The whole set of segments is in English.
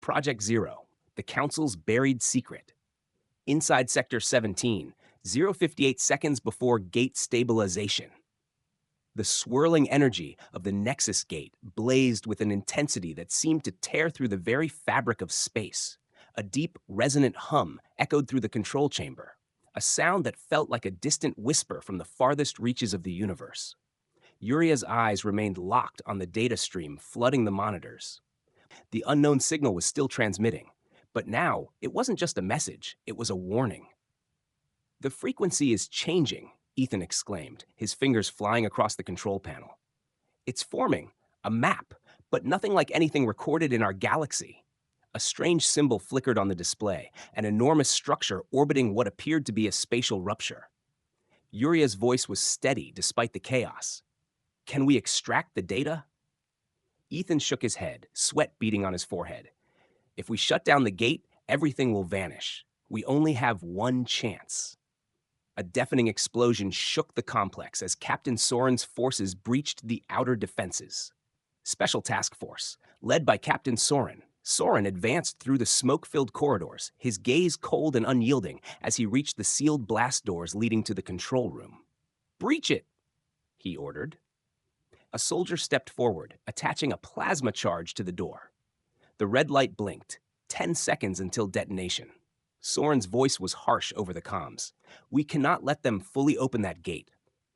Project Zero, the Council's buried secret. Inside Sector 17, 058 seconds before gate stabilization. The swirling energy of the Nexus Gate blazed with an intensity that seemed to tear through the very fabric of space. A deep, resonant hum echoed through the control chamber, a sound that felt like a distant whisper from the farthest reaches of the universe. Uria's eyes remained locked on the data stream flooding the monitors. The unknown signal was still transmitting, but now it wasn't just a message, it was a warning. The frequency is changing, Ethan exclaimed, his fingers flying across the control panel. It's forming, a map, but nothing like anything recorded in our galaxy. A strange symbol flickered on the display, an enormous structure orbiting what appeared to be a spatial rupture. Uria's voice was steady despite the chaos. Can we extract the data? Ethan shook his head, sweat beading on his forehead. If we shut down the gate, everything will vanish. We only have one chance. A deafening explosion shook the complex as Captain Soren's forces breached the outer defenses. Special Task Force, led by Captain Soren. Soren advanced through the smoke-filled corridors, his gaze cold and unyielding as he reached the sealed blast doors leading to the control room. "Breach it," he ordered. A soldier stepped forward, attaching a plasma charge to the door. The red light blinked, 10 seconds until detonation. Soren's voice was harsh over the comms. "We cannot let them fully open that gate.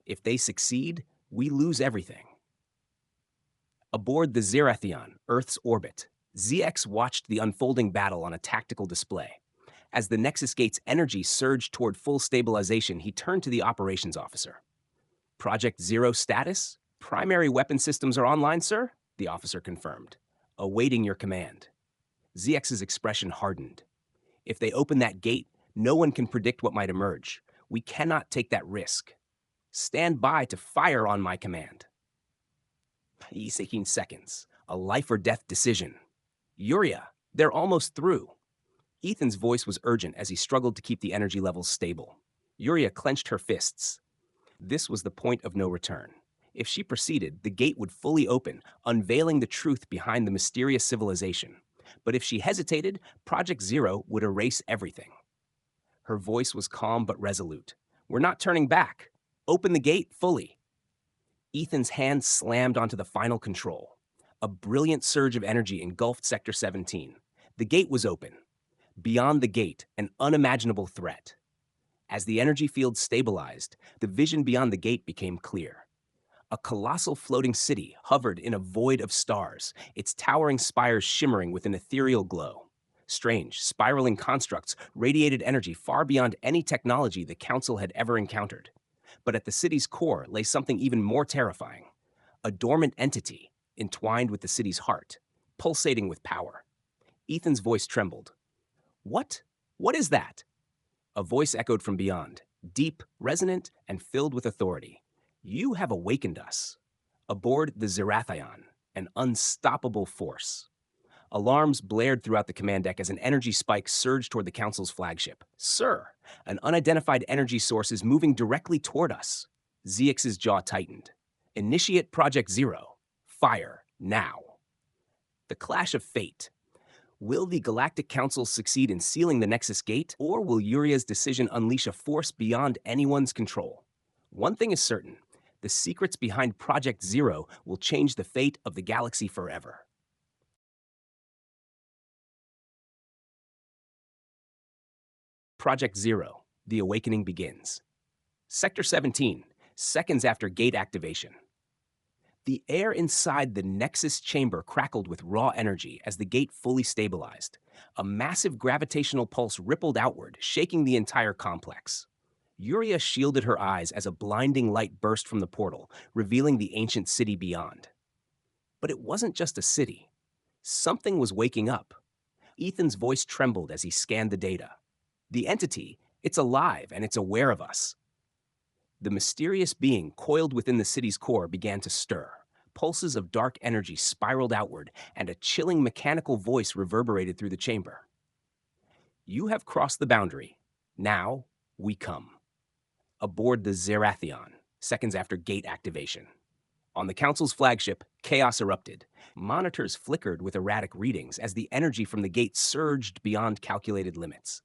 If they succeed, we lose everything." Aboard the Zeratheon, Earth's orbit, ZX watched the unfolding battle on a tactical display. As the Nexus Gate's energy surged toward full stabilization, he turned to the operations officer. "Project Zero status? Primary weapon systems are online, sir," the officer confirmed. "Awaiting your command." ZX's expression hardened. "If they open that gate, no one can predict what might emerge. We cannot take that risk. Stand by to fire on my command." 18 seconds. A life or death decision. "Yuria, they're almost through." Ethan's voice was urgent as he struggled to keep the energy levels stable. Yuria clenched her fists. This was the point of no return. If she proceeded, the gate would fully open, unveiling the truth behind the mysterious civilization. But if she hesitated, Project Zero would erase everything. Her voice was calm but resolute. "We're not turning back. Open the gate fully." Ethan's hand slammed onto the final control. A brilliant surge of energy engulfed Sector 17. The gate was open. Beyond the gate, an unimaginable threat. As the energy field stabilized, the vision beyond the gate became clear. A colossal floating city hovered in a void of stars, its towering spires shimmering with an ethereal glow. Strange, spiraling constructs radiated energy far beyond any technology the Council had ever encountered. But at the city's core lay something even more terrifying. A dormant entity, entwined with the city's heart, pulsating with power. Ethan's voice trembled. "What? What is that?" A voice echoed from beyond, deep, resonant, and filled with authority. "You have awakened us." Aboard the Zeratheon, an unstoppable force. Alarms blared throughout the command deck as an energy spike surged toward the Council's flagship. "Sir, an unidentified energy source is moving directly toward us." ZX's jaw tightened. "Initiate Project Zero. Fire, now." The clash of fate. Will the Galactic Council succeed in sealing the Nexus Gate, or will Uria's decision unleash a force beyond anyone's control? One thing is certain. The secrets behind Project Zero will change the fate of the galaxy forever. Project Zero, the awakening begins. Sector 17, seconds after gate activation. The air inside the Nexus chamber crackled with raw energy as the gate fully stabilized. A massive gravitational pulse rippled outward, shaking the entire complex. Yuria shielded her eyes as a blinding light burst from the portal, revealing the ancient city beyond. But it wasn't just a city. Something was waking up. Ethan's voice trembled as he scanned the data. "The entity, it's alive and it's aware of us." The mysterious being coiled within the city's core began to stir. Pulses of dark energy spiraled outward, and a chilling mechanical voice reverberated through the chamber. "You have crossed the boundary. Now, we come." Aboard the Zeratheon, seconds after gate activation. On the Council's flagship, Chaos erupted. Monitors flickered with erratic readings as the energy from the gate surged beyond calculated limits.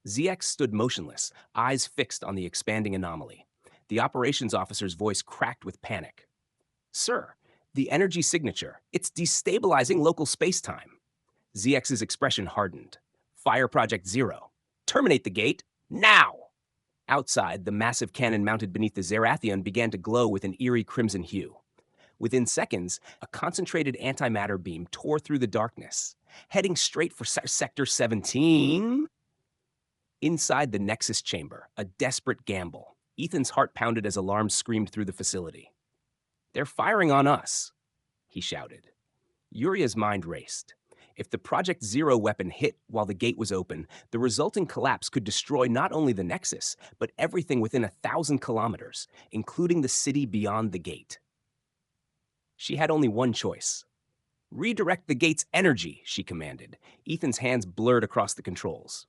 ZX stood motionless, eyes fixed on the expanding anomaly. The operations officer's voice cracked with panic. Sir, the energy signature, it's destabilizing local spacetime. ZX's expression hardened. Fire Project Zero. Terminate the gate, now! Outside, the massive cannon mounted beneath the Zerathion began to glow with an eerie crimson hue. Within seconds, a concentrated antimatter beam tore through the darkness, heading straight for Sector 17. Inside the Nexus chamber, a desperate gamble. Ethan's heart pounded as alarms screamed through the facility. They're firing on us, he shouted. Uria's mind raced. If the Project Zero weapon hit while the gate was open, the resulting collapse could destroy not only the Nexus, but everything within 1,000 kilometers, including the city beyond the gate. She had only one choice. Redirect the gate's energy, she commanded. Ethan's hands blurred across the controls.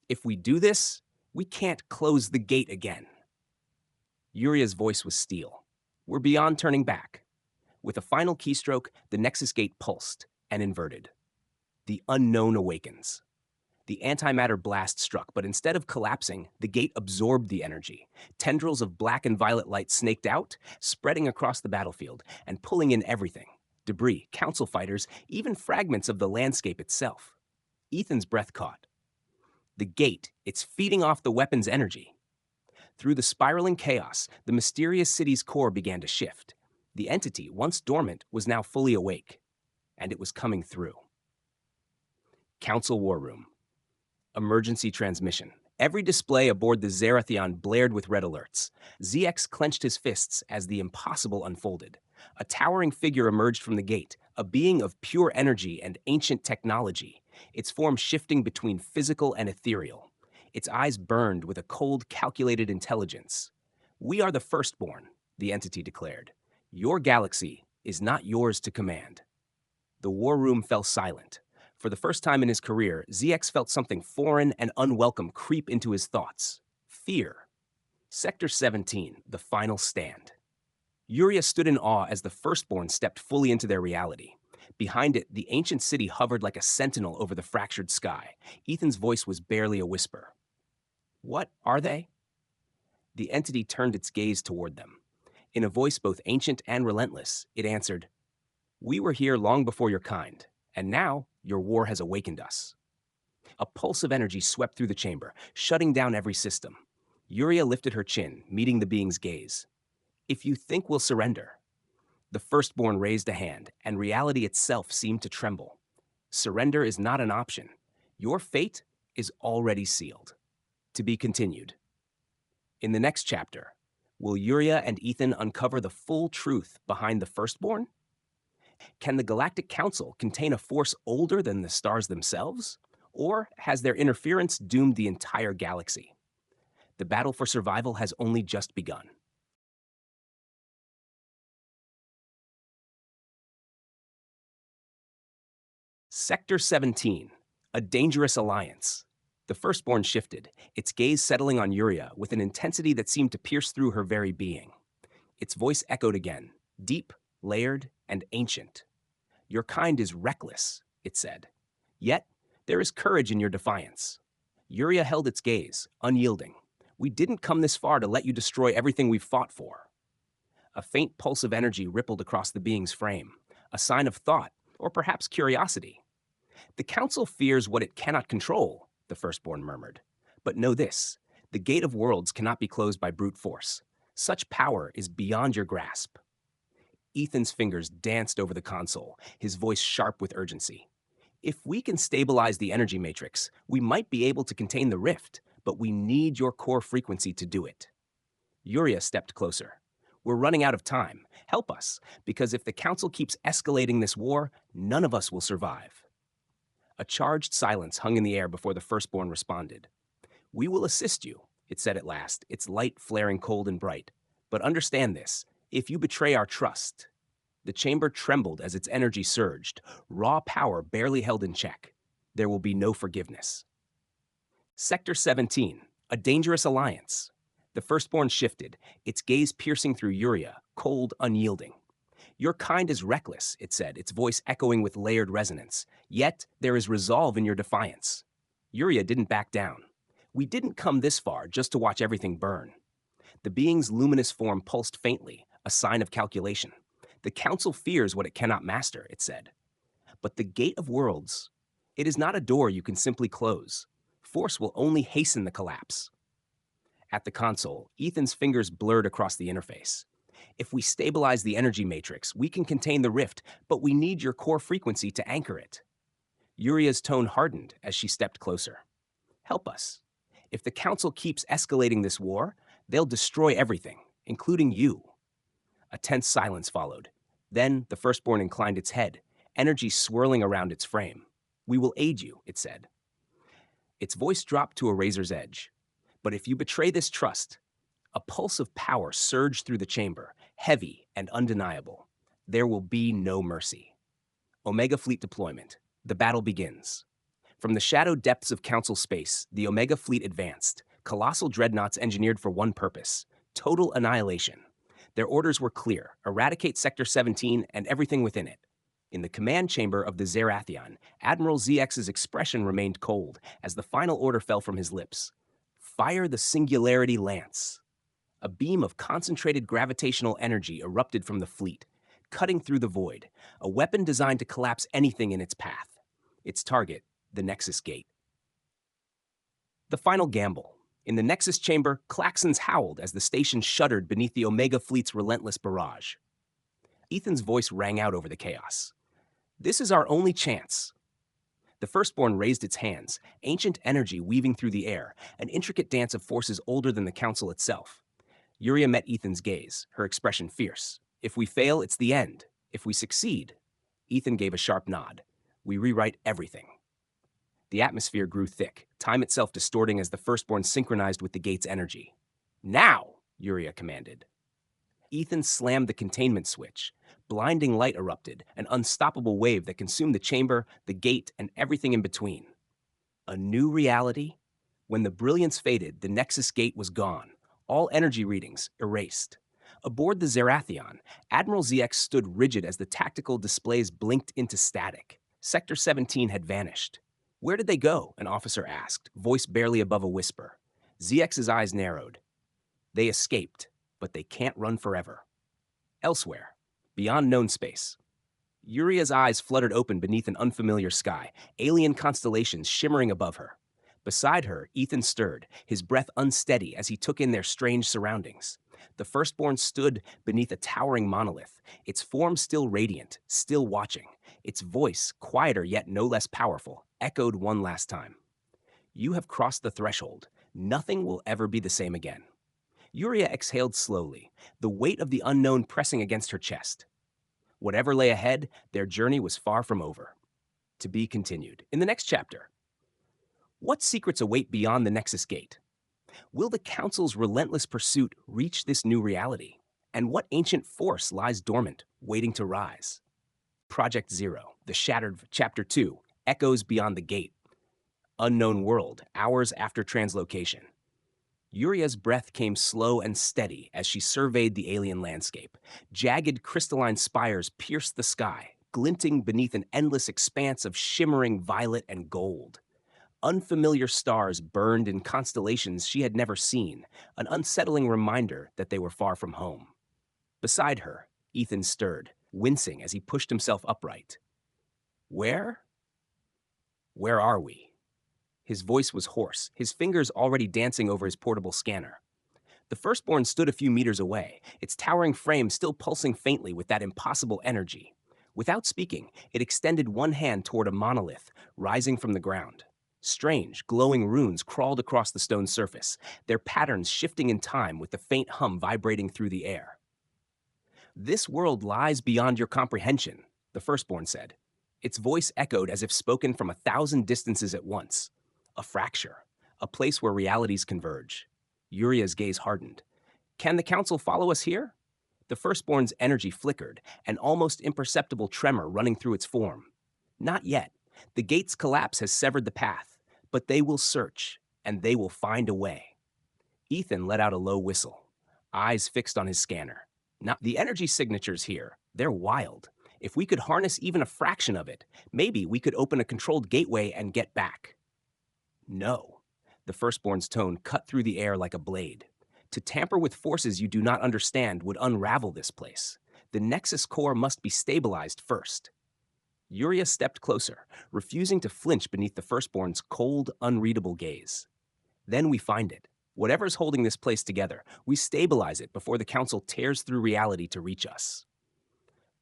If we do this, we can't close the gate again. Uria's voice was steel. We're beyond turning back. With a final keystroke, the Nexus gate pulsed and inverted. The unknown awakens. The antimatter blast struck, but instead of collapsing, the gate absorbed the energy. Tendrils of black and violet light snaked out, spreading across the battlefield and pulling in everything. Debris, council fighters, even fragments of the landscape itself. Ethan's breath caught. The gate, it's feeding off the weapon's energy. Through the spiraling chaos, the mysterious city's core began to shift. The entity, once dormant, was now fully awake, and it was coming through. Council War Room. Emergency transmission. Every display aboard the Zerathion blared with red alerts. ZX clenched his fists as the impossible unfolded. A towering figure emerged from the gate, a being of pure energy and ancient technology, its form shifting between physical and ethereal. Its eyes burned with a cold, calculated intelligence. We are the firstborn, the entity declared. Your galaxy is not yours to command. The war room fell silent. For the first time in his career, ZX felt something foreign and unwelcome creep into his thoughts. Fear. Sector 17, the final stand. Uria stood in awe as the firstborn stepped fully into their reality. Behind it, the ancient city hovered like a sentinel over the fractured sky. Ethan's voice was barely a whisper. What are they? The entity turned its gaze toward them. In a voice both ancient and relentless, it answered, We were here long before your kind, and now your war has awakened us. A pulse of energy swept through the chamber, shutting down every system. Uria lifted her chin, meeting the being's gaze. If you think we'll surrender. The firstborn raised a hand, and reality itself seemed to tremble. Surrender is not an option. Your fate is already sealed. To be continued. In the next chapter, will Uria and Ethan uncover the full truth behind the firstborn? Can the Galactic Council contain a force older than the stars themselves? Or has their interference doomed the entire galaxy? The battle for survival has only just begun. Sector 17, a dangerous alliance. The firstborn shifted, its gaze settling on Uria with an intensity that seemed to pierce through her very being. Its voice echoed again, deep, layered, and ancient. Your kind is reckless, it said. Yet, there is courage in your defiance. Uria held its gaze, unyielding. We didn't come this far to let you destroy everything we've fought for. A faint pulse of energy rippled across the being's frame, a sign of thought, or perhaps curiosity. The Council fears what it cannot control, the firstborn murmured. But know this, the Gate of Worlds cannot be closed by brute force. Such power is beyond your grasp. Ethan's fingers danced over the console, his voice sharp with urgency. If we can stabilize the energy matrix, we might be able to contain the rift, but we need your core frequency to do it. Uria stepped closer. We're running out of time. Help us, because if the Council keeps escalating this war, none of us will survive. A charged silence hung in the air before the firstborn responded. We will assist you, it said at last, its light flaring cold and bright. But understand this, if you betray our trust. The chamber trembled as its energy surged, raw power barely held in check. There will be no forgiveness. Sector 17, a dangerous alliance. The firstborn shifted, its gaze piercing through Uria, cold, unyielding. Your kind is reckless, it said, its voice echoing with layered resonance. Yet, there is resolve in your defiance. Yuria didn't back down. We didn't come this far just to watch everything burn. The being's luminous form pulsed faintly, a sign of calculation. The council fears what it cannot master, it said. But the gate of worlds, it is not a door you can simply close. Force will only hasten the collapse. At the console, Ethan's fingers blurred across the interface. If we stabilize the energy matrix, we can contain the rift, but we need your core frequency to anchor it. Yuria's tone hardened as she stepped closer. Help us. If the Council keeps escalating this war, they'll destroy everything, including you. A tense silence followed. Then the firstborn inclined its head, energy swirling around its frame. We will aid you, it said. Its voice dropped to a razor's edge. But if you betray this trust, a pulse of power surged through the chamber, heavy and undeniable. There will be no mercy. Omega Fleet deployment. The battle begins. From the shadowed depths of Council space, the Omega Fleet advanced, colossal dreadnoughts engineered for one purpose: total annihilation. Their orders were clear: eradicate Sector 17 and everything within it. In the command chamber of the Zerathion, Admiral ZX's expression remained cold as the final order fell from his lips. Fire the Singularity Lance. A beam of concentrated gravitational energy erupted from the fleet, cutting through the void, a weapon designed to collapse anything in its path. Its target, the Nexus Gate. The final gamble. In the Nexus chamber, klaxons howled as the station shuddered beneath the Omega Fleet's relentless barrage. Ethan's voice rang out over the chaos. This is our only chance. The firstborn raised its hands, ancient energy weaving through the air, an intricate dance of forces older than the Council itself. Yuria met Ethan's gaze, her expression fierce. If we fail, it's the end. If we succeed, Ethan gave a sharp nod. We rewrite everything. The atmosphere grew thick, time itself distorting as the firstborn synchronized with the gate's energy. Now, Yuria commanded. Ethan slammed the containment switch. Blinding light erupted, an unstoppable wave that consumed the chamber, the gate, and everything in between. A new reality? When the brilliance faded, the Nexus Gate was gone. All energy readings erased. Aboard the Zerathion, Admiral ZX stood rigid as the tactical displays blinked into static. Sector 17 had vanished. Where did they go? An officer asked, voice barely above a whisper. ZX's eyes narrowed. They escaped, but they can't run forever. Elsewhere, beyond known space. Yuria's eyes fluttered open beneath an unfamiliar sky, alien constellations shimmering above her. Beside her, Ethan stirred, his breath unsteady as he took in their strange surroundings. The firstborn stood beneath a towering monolith, its form still radiant, still watching. Its voice, quieter yet no less powerful, echoed one last time. You have crossed the threshold. Nothing will ever be the same again. Yuria exhaled slowly, the weight of the unknown pressing against her chest. Whatever lay ahead, their journey was far from over. To be continued. In the next chapter. What secrets await beyond the Nexus Gate? Will the Council's relentless pursuit reach this new reality? And what ancient force lies dormant, waiting to rise? Project Zero, The Shattered, Chapter 2, Echoes Beyond the Gate. Unknown World, hours after translocation. Yuria's breath came slow and steady as she surveyed the alien landscape. Jagged crystalline spires pierced the sky, glinting beneath an endless expanse of shimmering violet and gold. Unfamiliar stars burned in constellations she had never seen, an unsettling reminder that they were far from home. Beside her, Ethan stirred, wincing as he pushed himself upright. Where are we? His voice was hoarse, his fingers already dancing over his portable scanner. The firstborn stood a few meters away, its towering frame still pulsing faintly with that impossible energy. Without speaking, it extended one hand toward a monolith, rising from the ground. Strange, glowing runes crawled across the stone surface, their patterns shifting in time with the faint hum vibrating through the air. This world lies beyond your comprehension, the firstborn said. Its voice echoed as if spoken from 1,000 distances at once. A fracture, a place where realities converge. Yuria's gaze hardened. Can the Council follow us here? The firstborn's energy flickered, an almost imperceptible tremor running through its form. Not yet. The gate's collapse has severed the path, but they will search, and they will find a way. Ethan let out a low whistle, eyes fixed on his scanner. Not the energy signatures here, They're wild. If we could harness even a fraction of it, maybe we could open a controlled gateway and get back. No. The firstborn's tone cut through the air like a blade. To tamper with forces you do not understand would unravel this place. The Nexus core must be stabilized first. Yuria stepped closer, refusing to flinch beneath the firstborn's cold, unreadable gaze. Then we find it. Whatever's holding this place together, we stabilize it before the Council tears through reality to reach us.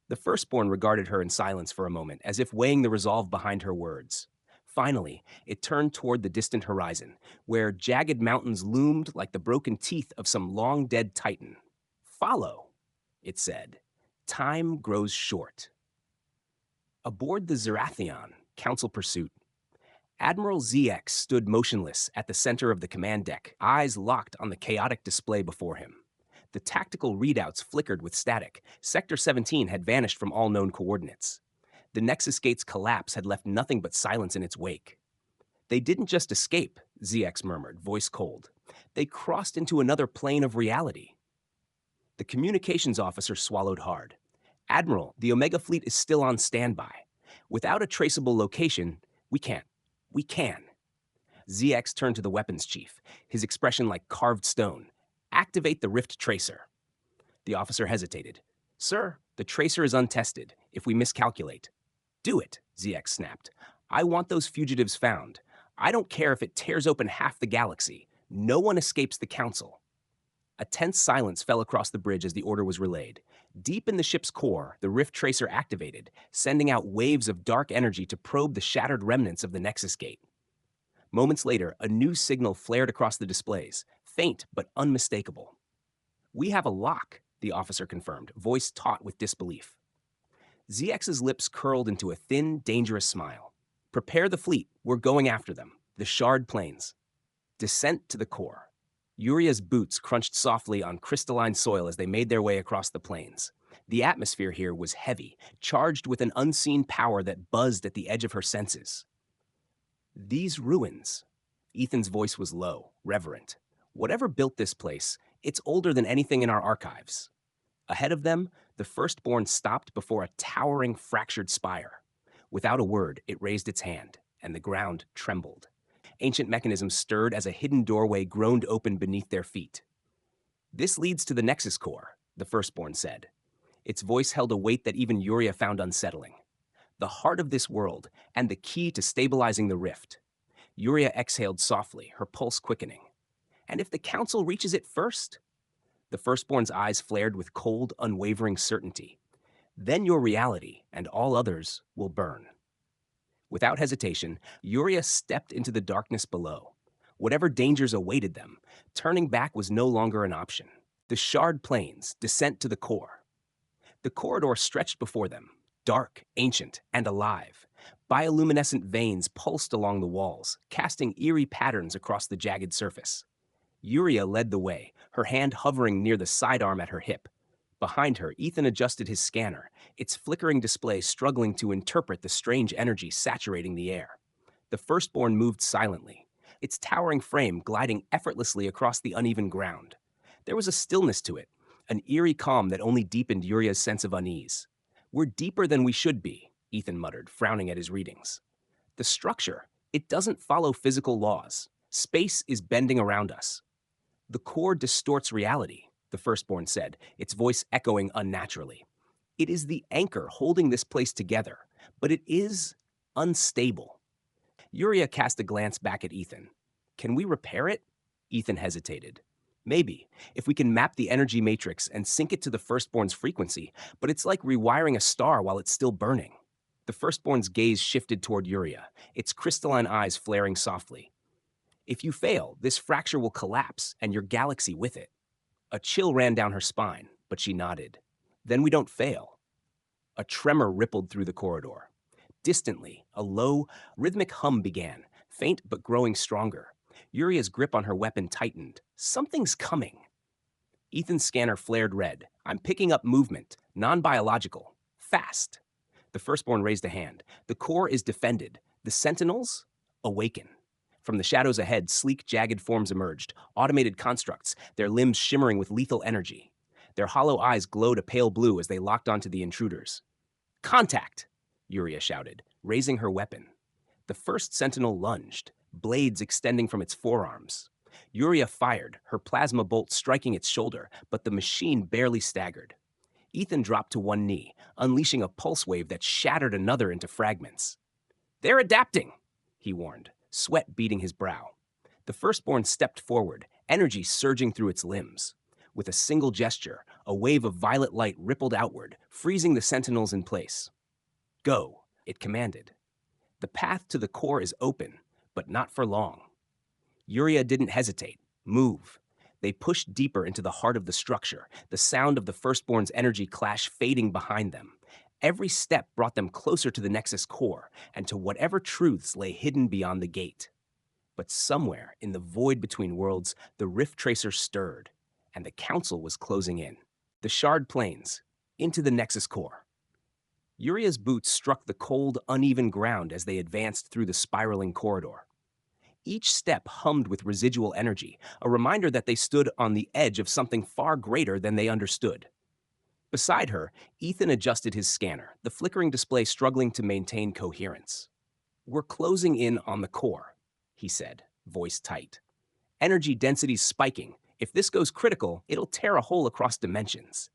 The firstborn regarded her in silence for a moment, as if weighing the resolve behind her words. Finally, it turned toward the distant horizon, where jagged mountains loomed like the broken teeth of some long-dead titan. Follow, it said. Time grows short. Aboard the Zerathion, Council pursuit. Admiral ZX stood motionless at the center of the command deck, eyes locked on the chaotic display before him. The tactical readouts flickered with static. Sector 17 had vanished from all known coordinates. The Nexus Gate's collapse had left nothing but silence in its wake. They didn't just escape, ZX murmured, voice cold. They crossed into another plane of reality. The communications officer swallowed hard. Admiral, the Omega Fleet is still on standby. Without a traceable location, we can't. We can. ZX turned to the weapons chief, his expression like carved stone. Activate the Rift Tracer. The officer hesitated. Sir, the tracer is untested. If we miscalculate. Do it, ZX snapped. I want those fugitives found. I don't care if it tears open half the galaxy. No one escapes the Council. A tense silence fell across the bridge as the order was relayed. Deep in the ship's core, the Rift Tracer activated, sending out waves of dark energy to probe the shattered remnants of the Nexus Gate. Moments later, a new signal flared across the displays, faint but unmistakable. We have a lock, the officer confirmed, voice taut with disbelief. ZX's lips curled into a thin, dangerous smile. Prepare the fleet. We're going after them. The Shard Plains. Descent to the core. Yuria's boots crunched softly on crystalline soil as they made their way across the plains. The atmosphere here was heavy, charged with an unseen power that buzzed at the edge of her senses. These ruins. Ethan's voice was low, reverent. Whatever built this place, it's older than anything in our archives. Ahead of them, the firstborn stopped before a towering, fractured spire. Without a word, it raised its hand, and the ground trembled. Ancient mechanisms stirred as a hidden doorway groaned open beneath their feet. This leads to the Nexus core, the firstborn said. Its voice held a weight that even Yuria found unsettling. The heart of this world, and the key to stabilizing the rift. Yuria exhaled softly, her pulse quickening. And if the Council reaches it first? The firstborn's eyes flared with cold, unwavering certainty. Then your reality, and all others, will burn. Without hesitation, Yuria stepped into the darkness below. Whatever dangers awaited them, turning back was no longer an option. The Shard Plains, descent to the core. The corridor stretched before them, dark, ancient, and alive. Bioluminescent veins pulsed along the walls, casting eerie patterns across the jagged surface. Yuria led the way, her hand hovering near the sidearm at her hip. Behind her, Ethan adjusted his scanner, its flickering display struggling to interpret the strange energy saturating the air. The firstborn moved silently, its towering frame gliding effortlessly across the uneven ground. There was a stillness to it, an eerie calm that only deepened Yuria's sense of unease. We're deeper than we should be, Ethan muttered, frowning at his readings. The structure, it doesn't follow physical laws. Space is bending around us. The core distorts reality, the firstborn said, its voice echoing unnaturally. It is the anchor holding this place together, but it is unstable. Yuria cast a glance back at Ethan. Can we repair it? Ethan hesitated. Maybe, if we can map the energy matrix and sync it to the firstborn's frequency, but it's like rewiring a star while it's still burning. The firstborn's gaze shifted toward Yuria, its crystalline eyes flaring softly. If you fail, this fracture will collapse, and your galaxy with it. A chill ran down her spine, but she nodded. Then we don't fail. A tremor rippled through the corridor. Distantly, a low, rhythmic hum began, faint but growing stronger. Yuria's grip on her weapon tightened. Something's coming. Ethan's scanner flared red. I'm picking up movement, non-biological, fast. The firstborn raised a hand. The core is defended. The sentinels awaken. From the shadows ahead, sleek, jagged forms emerged, automated constructs, their limbs shimmering with lethal energy. Their hollow eyes glowed a pale blue as they locked onto the intruders. Contact! Yuria shouted, raising her weapon. The first sentinel lunged, blades extending from its forearms. Yuria fired, her plasma bolt striking its shoulder, but the machine barely staggered. Ethan dropped to one knee, unleashing a pulse wave that shattered another into fragments. They're adapting, he warned, sweat beading his brow. The firstborn stepped forward, energy surging through its limbs. With a single gesture, a wave of violet light rippled outward, freezing the sentinels in place. Go, it commanded. The path to the core is open, but not for long. Yuria didn't hesitate. Move. They pushed deeper into the heart of the structure, the sound of the firstborn's energy clash fading behind them. Every step brought them closer to the Nexus core and to whatever truths lay hidden beyond the gate. But somewhere in the void between worlds, the Rift Tracer stirred, and the Council was closing in. The Shard Plains, into the Nexus core. Yuria's boots struck the cold, uneven ground as they advanced through the spiraling corridor. Each step hummed with residual energy, a reminder that they stood on the edge of something far greater than they understood. Beside her, Ethan adjusted his scanner, the flickering display struggling to maintain coherence. We're closing in on the core, he said, voice tight. Energy density's spiking. If this goes critical, it'll tear a hole across dimensions.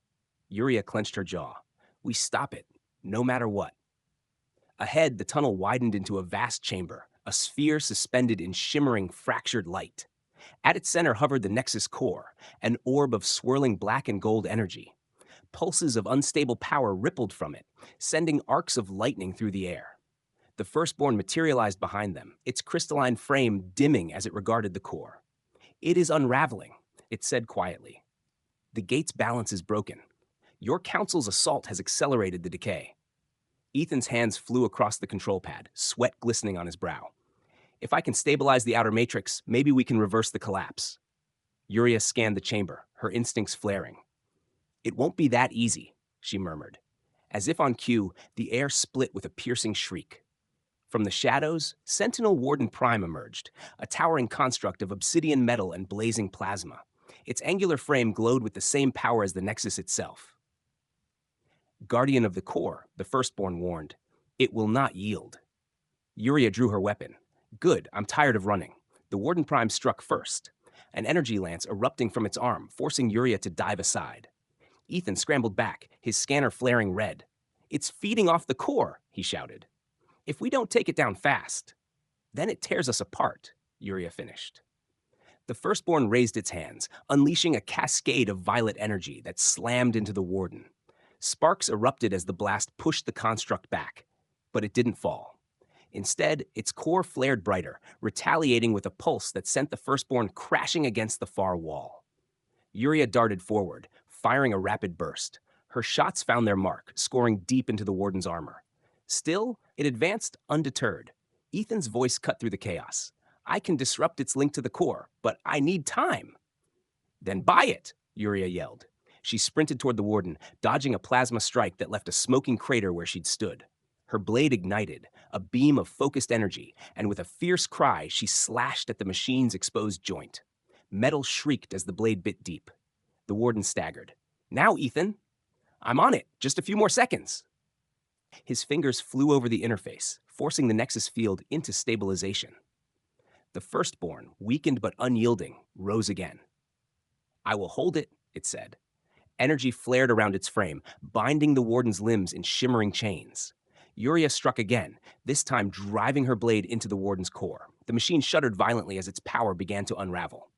Yuria clenched her jaw. We stop it, no matter what. Ahead, the tunnel widened into a vast chamber, a sphere suspended in shimmering, fractured light. At its center hovered the Nexus core, an orb of swirling black and gold energy. Pulses of unstable power rippled from it, sending arcs of lightning through the air. The firstborn materialized behind them, its crystalline frame dimming as it regarded the core. It is unraveling, it said quietly. The gate's balance is broken. Your council's assault has accelerated the decay. Ethan's hands flew across the control pad, sweat glistening on his brow. If I can stabilize the outer matrix, maybe we can reverse the collapse. Yuria scanned the chamber, her instincts flaring. It won't be that easy, she murmured. As if on cue, the air split with a piercing shriek. From the shadows, Sentinel Warden Prime emerged, a towering construct of obsidian metal and blazing plasma. Its angular frame glowed with the same power as the Nexus itself. Guardian of the core, the firstborn warned. It will not yield. Yuria drew her weapon. Good, I'm tired of running. The Warden Prime struck first, an energy lance erupting from its arm, forcing Yuria to dive aside. Ethan scrambled back, his scanner flaring red. It's feeding off the core, he shouted. If we don't take it down fast, then it tears us apart, Yuria finished. The firstborn raised its hands, unleashing a cascade of violet energy that slammed into the Warden. Sparks erupted as the blast pushed the construct back, but it didn't fall. Instead, its core flared brighter, retaliating with a pulse that sent the firstborn crashing against the far wall. Yuria darted forward, firing a rapid burst. Her shots found their mark, scoring deep into the Warden's armor. Still, it advanced undeterred. Ethan's voice cut through the chaos. I can disrupt its link to the core, but I need time. Then buy it, Yuria yelled. She sprinted toward the Warden, dodging a plasma strike that left a smoking crater where she'd stood. Her blade ignited, a beam of focused energy, and with a fierce cry, she slashed at the machine's exposed joint. Metal shrieked as the blade bit deep. The Warden staggered. Now, Ethan. I'm on it. Just a few more seconds. His fingers flew over the interface, forcing the Nexus field into stabilization. The firstborn, weakened but unyielding, rose again. I will hold it, it said. Energy flared around its frame, binding the Warden's limbs in shimmering chains. Yuria struck again, this time driving her blade into the Warden's core. The machine shuddered violently as its power began to unravel.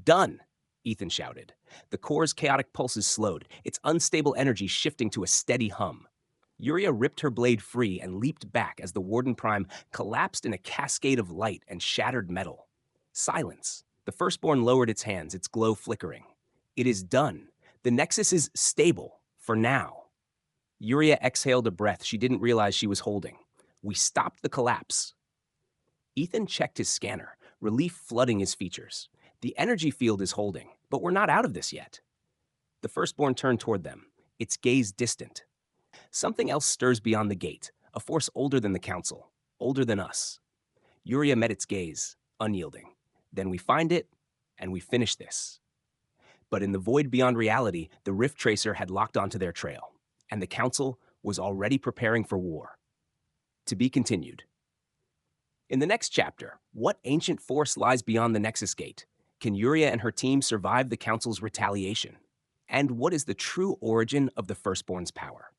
Done, Ethan shouted. The core's chaotic pulses slowed, its unstable energy shifting to a steady hum. Yuria ripped her blade free and leaped back as the Warden Prime collapsed in a cascade of light and shattered metal. Silence. The firstborn lowered its hands, its glow flickering. It is done. The Nexus is stable, for now. Yuria exhaled a breath she didn't realize she was holding. We stopped the collapse. Ethan checked his scanner, relief flooding his features. The energy field is holding, but we're not out of this yet. The firstborn turned toward them, its gaze distant. Something else stirs beyond the gate, a force older than the Council, older than us. Yuria met its gaze, unyielding. Then we find it, and we finish this. But in the void beyond reality, the Rift Tracer had locked onto their trail, and the Council was already preparing for war. To be continued. In the next chapter, what ancient force lies beyond the Nexus Gate? Can Yuria and her team survive the Council's retaliation? And what is the true origin of the Firstborn's power?